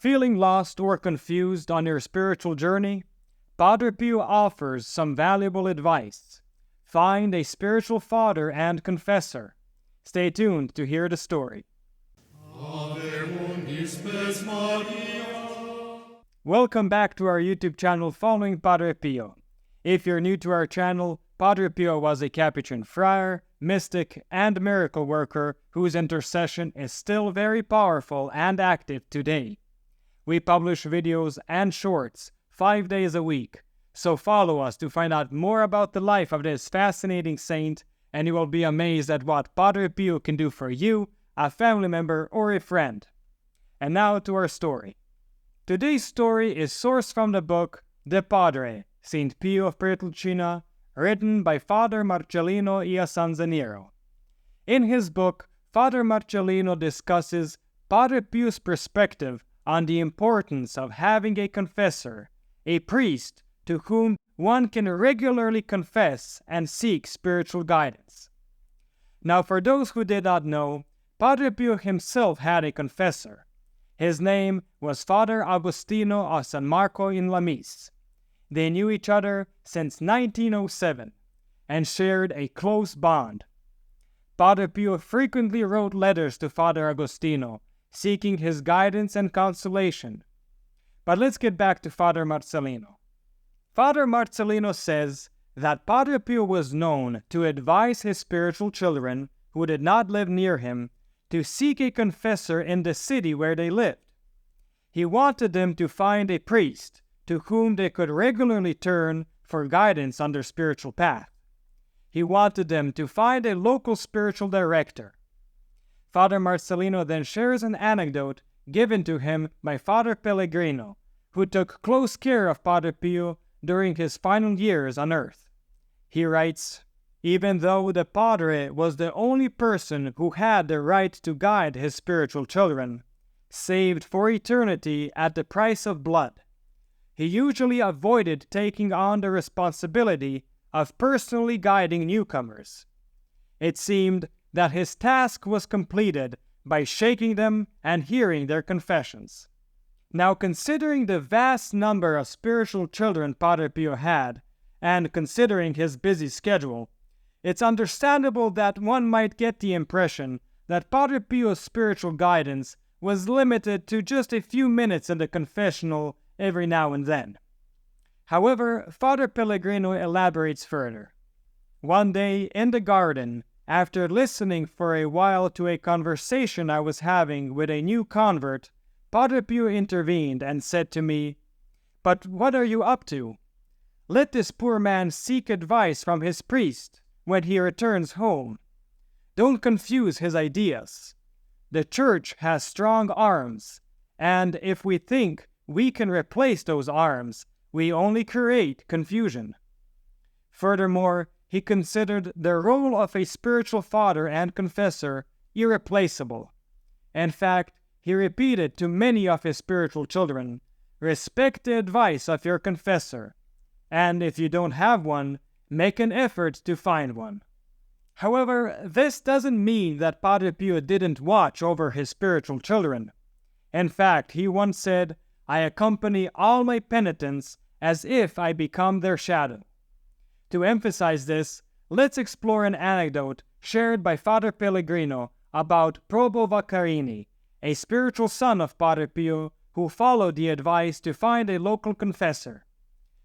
Feeling lost or confused on your spiritual journey? Padre Pio offers some valuable advice. Find a spiritual father and confessor. Stay tuned to hear the story. Welcome back to our YouTube channel following Padre Pio. If you're new to our channel, Padre Pio was a Capuchin friar, mystic, and miracle worker whose intercession is still very powerful and active today. We publish videos and shorts 5 days a week, so follow us to find out more about the life of this fascinating saint, and you will be amazed at what Padre Pio can do for you, a family member, or a friend. And now to our story. Today's story is sourced from the book De Padre, Saint Pio of Pietrelcina, written by Father Marcellino Iasanzaniero. In his book, Father Marcellino discusses Padre Pio's perspective on the importance of having a confessor, a priest to whom one can regularly confess and seek spiritual guidance. Now, for those who did not know, Padre Pio himself had a confessor. His name was Father Agostino of San Marco in Lamis. They knew each other since 1907 and shared a close bond. Padre Pio frequently wrote letters to Father Agostino, seeking his guidance and consolation. But let's get back to Father Marcellino. Father Marcellino says that Padre Pio was known to advise his spiritual children, who did not live near him, to seek a confessor in the city where they lived. He wanted them to find a priest to whom they could regularly turn for guidance on their spiritual path. He wanted them to find a local spiritual director. Father Marcellino then shares an anecdote given to him by Father Pellegrino, who took close care of Padre Pio during his final years on earth. He writes, "Even though the Padre was the only person who had the right to guide his spiritual children, saved for eternity at the price of blood, he usually avoided taking on the responsibility of personally guiding newcomers. It seemed that his task was completed by shaking them and hearing their confessions." Now, considering the vast number of spiritual children Padre Pio had, and considering his busy schedule, it's understandable that one might get the impression that Padre Pio's spiritual guidance was limited to just a few minutes in the confessional every now and then. However, Father Pellegrino elaborates further. "One day in the garden, after listening for a while to a conversation I was having with a new convert, Padre Pio intervened and said to me, 'But what are you up to? Let this poor man seek advice from his priest when he returns home. Don't confuse his ideas. The Church has strong arms, and if we think we can replace those arms, we only create confusion.' Furthermore, he considered the role of a spiritual father and confessor irreplaceable. In fact, he repeated to many of his spiritual children, 'Respect the advice of your confessor, and if you don't have one, make an effort to find one.' However, this doesn't mean that Padre Pio didn't watch over his spiritual children. In fact, he once said, 'I accompany all my penitents as if I become their shadow.' To emphasize this, let's explore an anecdote shared by Father Pellegrino about Probo Vaccarini, a spiritual son of Padre Pio who followed the advice to find a local confessor.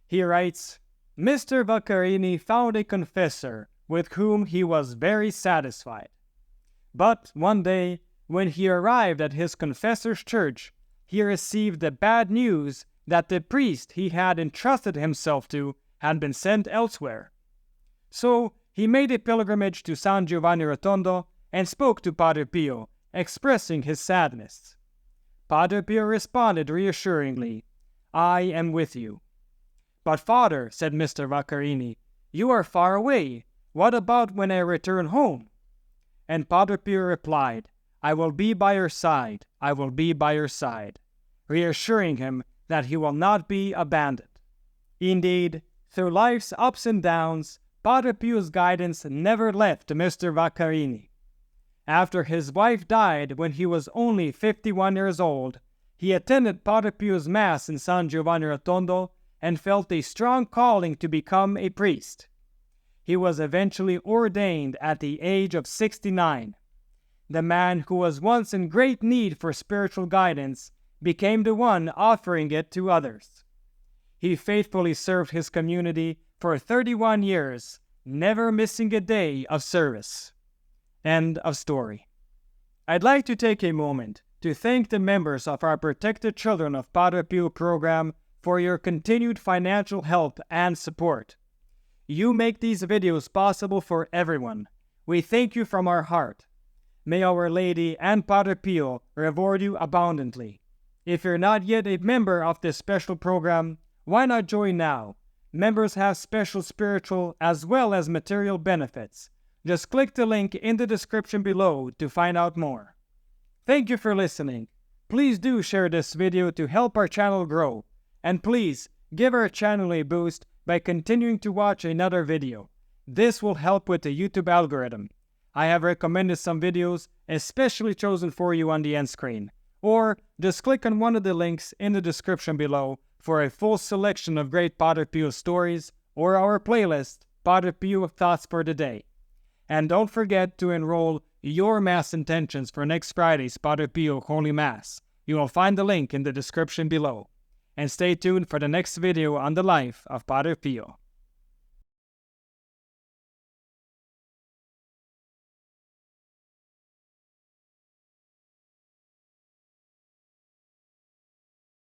He writes, "Mr. Vaccarini found a confessor with whom he was very satisfied. But one day, when he arrived at his confessor's church, he received the bad news that the priest he had entrusted himself to had been sent elsewhere. So he made a pilgrimage to San Giovanni Rotondo and spoke to Padre Pio, expressing his sadness. Padre Pio responded reassuringly, 'I am with you.' 'But Father,' said Mr. Vaccarini, 'you are far away. What about when I return home?' And Padre Pio replied, 'I will be by your side, I will be by your side,' reassuring him that he will not be abandoned. Indeed, through life's ups and downs, Padre Pio's guidance never left Mr. Vaccarini. After his wife died when he was only 51 years old, He attended Padre Pio's Mass in San Giovanni Rotondo and felt a strong calling to become a priest. He was eventually ordained at the age of 69. The man who was once in great need for spiritual guidance became the one offering it to others. He faithfully served his community for 31 years, never missing a day of service. End of story. I'd like to take a moment to thank the members of our Protected Children of Padre Pio program for your continued financial help and support. You make these videos possible for everyone. We thank you from our heart. May Our Lady and Padre Pio reward you abundantly. If you're not yet a member of this special program, why not join now? Members have special spiritual as well as material benefits. Just click the link in the description below to find out more. Thank you for listening. Please do share this video to help our channel grow. And please give our channel a boost by continuing to watch another video. This will help with the YouTube algorithm. I have recommended some videos especially chosen for you on the end screen. Or just click on one of the links in the description below for a full selection of great Padre Pio stories or our playlist, Padre Pio Thoughts for the Day. And don't forget to enroll your Mass intentions for next Friday's Padre Pio Holy Mass. You will find the link in the description below. And stay tuned for the next video on the life of Padre Pio.